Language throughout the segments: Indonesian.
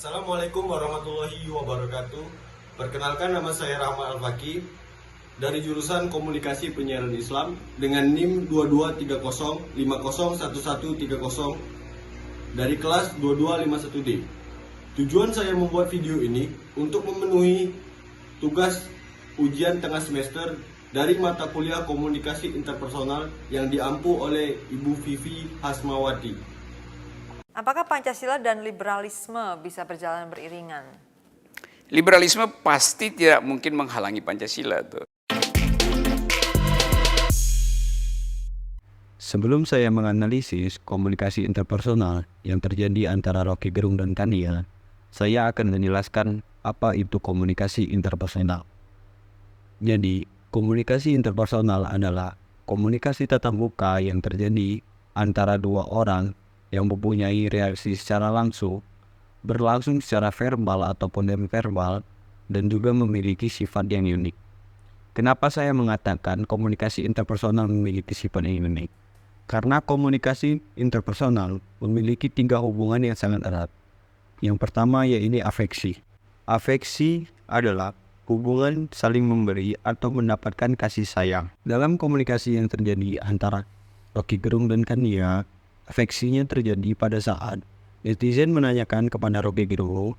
Assalamualaikum warahmatullahi wabarakatuh. Perkenalkan, nama saya Rahma Al-Faki dari jurusan Komunikasi Penyiaran Islam dengan NIM 2230501130 dari kelas 2251D. Tujuan saya membuat video ini untuk memenuhi tugas ujian tengah semester dari mata kuliah Komunikasi Interpersonal yang diampu oleh Ibu Vivi Hasmawati. Apakah Pancasila dan liberalisme bisa berjalan beriringan? Liberalisme pasti tidak mungkin menghalangi Pancasila tuh. Sebelum saya menganalisis komunikasi interpersonal yang terjadi antara Rocky Gerung dan Kania, saya akan menjelaskan apa itu komunikasi interpersonal. Jadi, komunikasi interpersonal adalah komunikasi tatap muka yang terjadi antara dua orang yang mempunyai reaksi secara langsung, berlangsung secara verbal ataupun non-verbal, dan juga memiliki sifat yang unik. Kenapa saya mengatakan komunikasi interpersonal memiliki sifat yang unik? Karena komunikasi interpersonal memiliki 3 hubungan yang sangat erat. Yang pertama yaitu afeksi. Afeksi adalah hubungan saling memberi atau mendapatkan kasih sayang. Dalam komunikasi yang terjadi antara Rocky Gerung dan Kania, afeksinya terjadi pada saat netizen menanyakan kepada Rocky Gerung,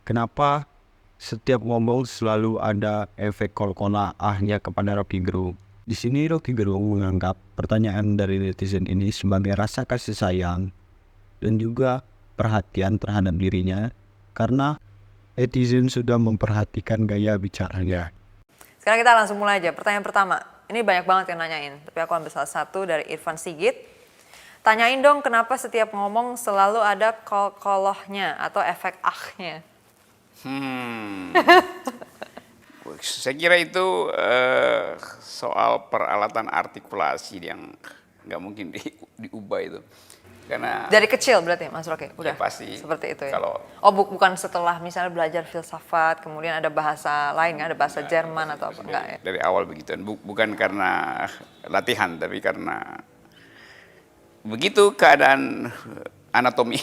kenapa setiap ngomong selalu ada efek kol-kola ahnya kepada Rocky Gerung. Di sini Rocky Gerung menganggap pertanyaan dari netizen ini sebagai rasa kasih sayang dan juga perhatian terhadap dirinya karena netizen sudah memperhatikan gaya bicaranya. Sekarang kita langsung mulai aja. Pertanyaan pertama, ini banyak banget yang nanyain, tapi aku ambil salah satu dari Irfan Sigit. Tanyain dong kenapa setiap ngomong selalu ada kol-kolohnya atau efek ahnya. Saya kira itu soal peralatan artikulasi yang nggak mungkin diubah itu. Karena Dari kecil berarti Mas Rocky? Udah ya pasti. seperti itu ya? Bukan setelah misalnya belajar filsafat, kemudian ada bahasa lain kan, ada bahasa Jerman atau apa, enggak ya? dari awal begitu. Bukan karena latihan, tapi karena begitu keadaan anatomi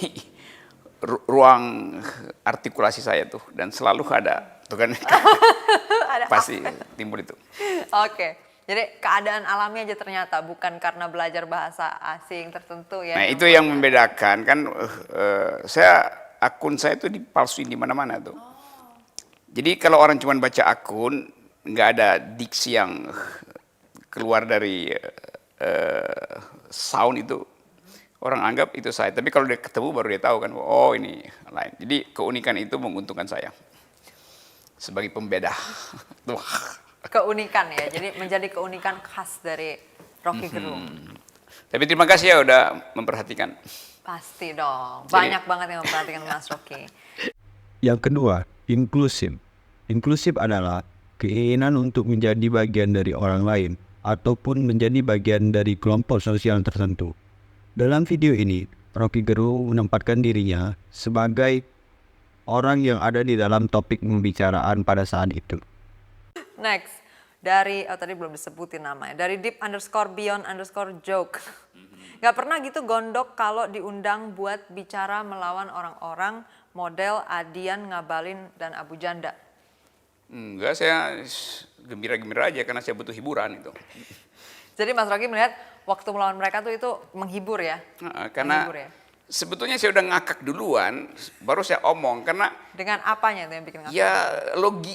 ruang artikulasi saya tuh, dan selalu ada tuh kan. Pasti timbul itu. Oke, jadi keadaan alami aja ternyata, bukan karena belajar bahasa asing tertentu ya. Nah itu yang membedakan kan, akun saya itu dipalsuin di mana-mana tuh. Jadi kalau orang cuma baca akun, nggak ada diksi yang keluar dari sound itu, orang anggap itu saya. Tapi kalau dia ketemu baru dia tahu kan, oh ini lain. Jadi keunikan itu menguntungkan saya sebagai pembeda. Tuh. Keunikan ya, jadi menjadi keunikan khas dari Rocky Gerung. Tapi terima kasih ya udah memperhatikan. Pasti dong, banyak banget yang memperhatikan Mas Rocky. Yang kedua, inklusif. Inklusif adalah keinginan untuk menjadi bagian dari orang lain ataupun menjadi bagian dari kelompok sosial tertentu. Dalam video ini, Rocky Gerung menempatkan dirinya sebagai orang yang ada di dalam topik pembicaraan pada saat itu. Next, dari, tadi belum disebutin namanya, dari deep_beyond_joke. Gak pernah gitu gondok kalau diundang buat bicara melawan orang-orang model Adian, Ngabalin, dan Abu Janda. Enggak, saya gembira-gembira aja karena saya butuh hiburan itu. Jadi Mas Rocky melihat waktu melawan mereka tuh itu menghibur ya? Karena menghibur ya? Sebetulnya saya udah ngakak duluan, baru saya omong. Karena dengan apanya itu yang bikin ngakak? ya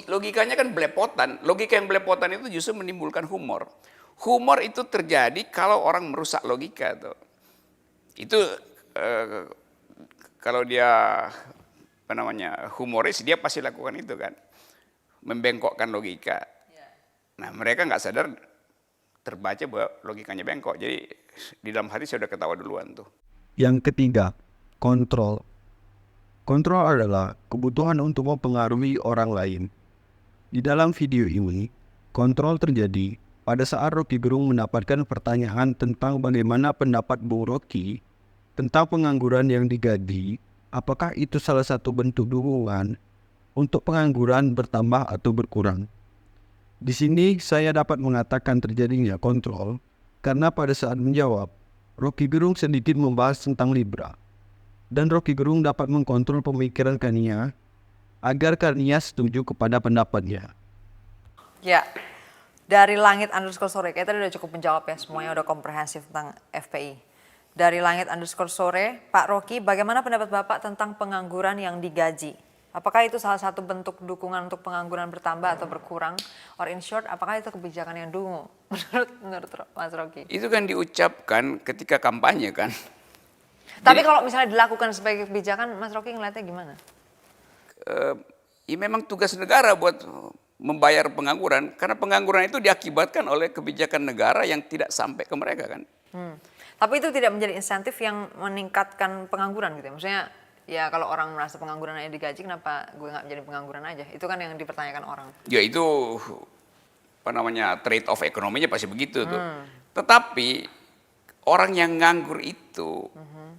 logikanya kan belepotan. Logika yang belepotan itu justru menimbulkan humor. Humor itu terjadi kalau orang merusak logika tuh. Itu kalau dia humoris, dia pasti lakukan itu kan, membengkokkan logika. Nah mereka nggak sadar, terbaca bahwa logikanya bengkok. Jadi di dalam hati saya udah ketawa duluan tuh. Yang ketiga, kontrol. Kontrol adalah kebutuhan untuk mempengaruhi orang lain. Di dalam video ini, kontrol terjadi pada saat Rocky Gerung mendapatkan pertanyaan tentang bagaimana pendapat Bung Rocky tentang pengangguran yang digaji, apakah itu salah satu bentuk dukungan untuk pengangguran bertambah atau berkurang. Di sini saya dapat mengatakan terjadinya kontrol karena pada saat menjawab, Rocky Gerung sedikit membahas tentang Libra. dan Rocky Gerung dapat mengkontrol pemikiran Kania agar Kania setuju kepada pendapatnya. Ya, dari langit underscore sore, kayak tadi udah cukup menjawab ya, semuanya udah komprehensif tentang FPI. Dari langit underscore sore, Pak Rocky, bagaimana pendapat Bapak tentang pengangguran yang digaji? Apakah itu salah satu bentuk dukungan untuk pengangguran bertambah atau berkurang? Or in short, apakah itu kebijakan yang dungu? Menurut Mas Rocky. Itu kan diucapkan ketika kampanye kan. Tapi kalau misalnya dilakukan sebagai kebijakan, Mas Rocky ngeliatnya gimana? Ya memang tugas negara buat membayar pengangguran. Karena pengangguran itu diakibatkan oleh kebijakan negara yang tidak sampai ke mereka kan. Tapi itu tidak menjadi insentif yang meningkatkan pengangguran gitu ya? Maksudnya, ya kalau orang merasa pengangguran aja digaji, kenapa gue nggak menjadi pengangguran aja? Itu kan yang dipertanyakan orang. Ya itu apa namanya trade off ekonominya pasti begitu tuh. Tetapi orang yang nganggur itu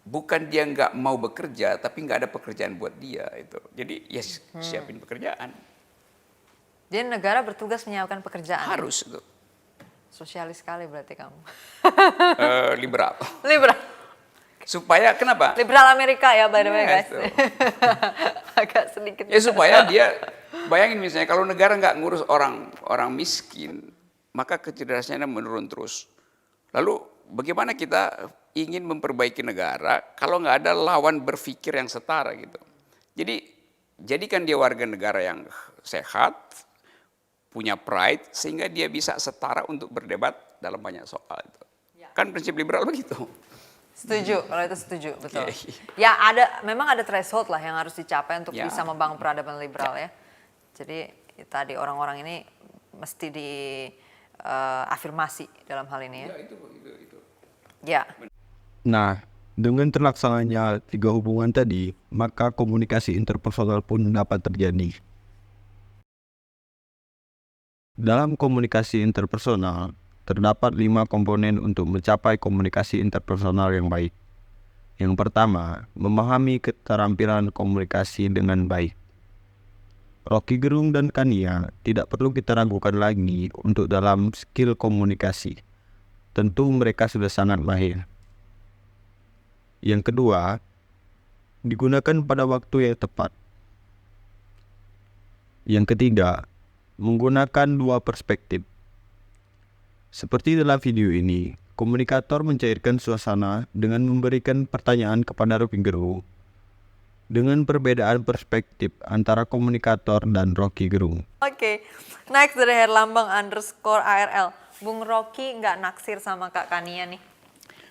bukan dia nggak mau bekerja, tapi nggak ada pekerjaan buat dia itu. Jadi ya siapin pekerjaan. Jadi negara bertugas menyiapkan pekerjaan. Harus itu. Sosialis sekali berarti kamu. Liberal. Liberal. Supaya kenapa? Liberal Amerika ya by the way guys. Itu. Agak sedikit. Ya supaya dia bayangin misalnya kalau negara nggak ngurus orang miskin, maka kecerdasannya menurun terus. Lalu bagaimana kita ingin memperbaiki negara kalau nggak ada lawan berpikir yang setara gitu. Jadi jadikan dia warga negara yang sehat, punya pride sehingga dia bisa setara untuk berdebat dalam banyak soal itu. Kan prinsip liberal begitu. Setuju, kalau itu setuju, betul. Okay. Ya memang ada threshold lah yang harus dicapai untuk bisa membangun peradaban liberal ya. Jadi tadi orang-orang ini mesti diafirmasi dalam hal ini ya. Ya, itu. Ya. Nah, dengan terlaksananya 3 hubungan tadi, maka komunikasi interpersonal pun dapat terjadi. Dalam komunikasi interpersonal, terdapat 5 komponen untuk mencapai komunikasi interpersonal yang baik. Yang pertama, memahami keterampilan komunikasi dengan baik. Rocky Gerung dan Kania tidak perlu kita ragukan lagi untuk dalam skill komunikasi. Tentu mereka sudah sangat mahir. Yang kedua, digunakan pada waktu yang tepat. Yang ketiga, menggunakan 2 perspektif. Seperti dalam video ini, komunikator mencairkan suasana dengan memberikan pertanyaan kepada Rocky Gerung dengan perbedaan perspektif antara komunikator dan Rocky Gerung. Oke. Next dari Herlambang underscore ARL. Bung Rocky nggak naksir sama Kak Kania nih?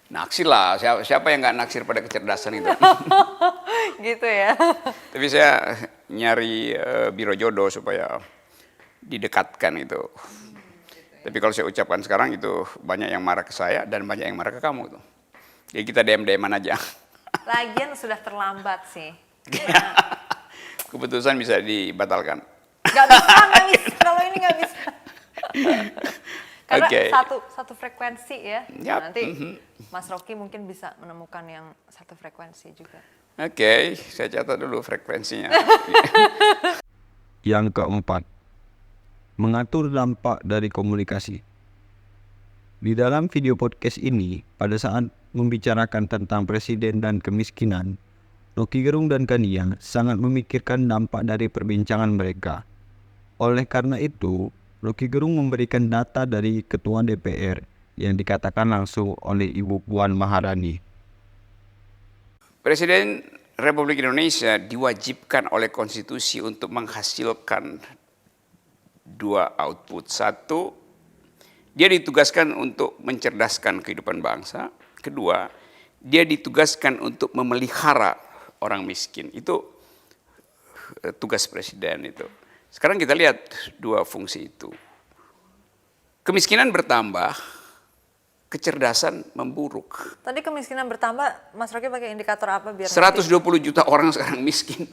Naksir lah, siapa yang nggak naksir pada kecerdasan itu? Gitu ya. Tapi saya nyari biro jodoh supaya didekatkan itu. Tapi kalau saya ucapkan sekarang itu banyak yang marah ke saya dan banyak yang marah ke kamu tuh. Jadi kita DM-an aja. Lagian sudah terlambat sih. Keputusan bisa dibatalkan. Nggak bisa. Kalau ini nggak bisa. Karena Okay. satu frekuensi ya. Yap. Nanti Mas Rocky mungkin bisa menemukan yang satu frekuensi juga. Oke, saya catat dulu frekuensinya. Yang keempat, mengatur dampak dari komunikasi. Di dalam video podcast ini, pada saat membicarakan tentang presiden dan kemiskinan, Rocky Gerung dan Kania sangat memikirkan dampak dari perbincangan mereka. Oleh karena itu, Rocky Gerung memberikan data dari Ketua DPR yang dikatakan langsung oleh Ibu Puan Maharani. Presiden Republik Indonesia diwajibkan oleh konstitusi untuk menghasilkan 2 output. 1, dia ditugaskan untuk mencerdaskan kehidupan bangsa. 2, dia ditugaskan untuk memelihara orang miskin. Itu tugas presiden itu. Sekarang kita lihat 2 fungsi itu. Kemiskinan bertambah, kecerdasan memburuk. Tadi kemiskinan bertambah, Mas Rocky pakai indikator apa biar 120 juta orang sekarang miskin.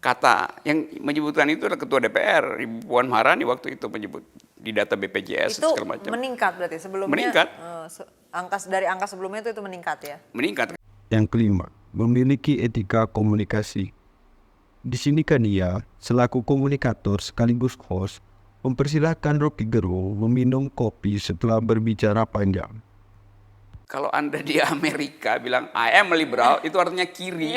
Kata yang menyebutkan itu adalah Ketua DPR, Ibu Puan Maharani waktu itu menyebut di data BPJS itu segala macam. meningkat berarti sebelumnya. Meningkat. Dari angka sebelumnya itu meningkat ya. Meningkat. Yang kelima, memiliki etika komunikasi. Di sini Kania, selaku komunikator sekaligus host, mempersilahkan Rocky Gerung meminum kopi setelah berbicara panjang. Kalau Anda di Amerika bilang I am liberal, itu artinya kiri,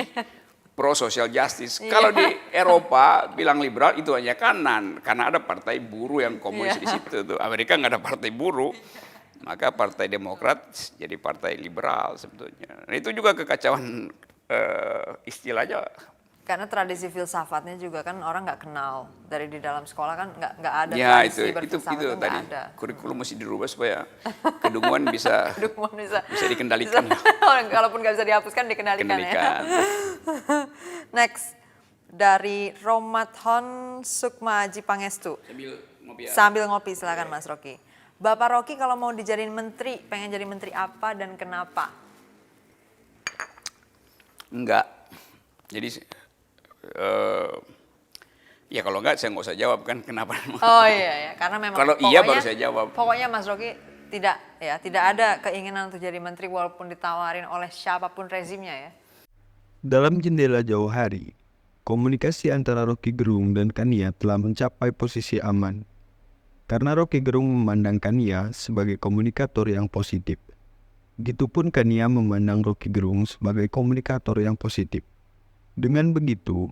pro social justice. Kalau di Eropa bilang liberal itu hanya kanan, karena ada partai buruh yang komunis di situ tuh. Amerika nggak ada partai buruh, maka partai Demokrat jadi partai liberal sebetulnya. Nah, itu juga kekacauan istilahnya. Karena tradisi filsafatnya juga kan orang nggak kenal dari di dalam sekolah kan nggak ada Ya tradisi itu berfilsafat tuh nggak tadi ada. kurikulum mesti dirubah supaya kedunguan bisa Kedunguan bisa dikendalikan. Kalaupun nggak bisa dihapuskan dikendalikan ya. Kendalikan. Next dari Romathon Sukma Aji Pangestu. Sambil ngopi ya. Sambil ngopi silakan Mas Rocky. Bapak Rocky kalau mau dijadiin menteri, pengen jadi menteri apa dan kenapa? Enggak. Jadi ya kalau enggak saya nggak usah jawab kan kenapa. Oh iya ya, karena memang Kalau iya baru saya jawab. Pokoknya Mas Rocky tidak ada keinginan untuk jadi menteri walaupun ditawarin oleh siapapun rezimnya ya. Dalam jendela jauh hari, komunikasi antara Rocky Gerung dan Kania telah mencapai posisi aman. Karena Rocky Gerung memandang Kania sebagai komunikator yang positif. Begitupun Kania memandang Rocky Gerung sebagai komunikator yang positif. Dengan begitu,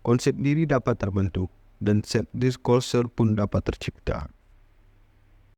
konsep diri dapat terbentuk dan self-disclosure pun dapat tercipta.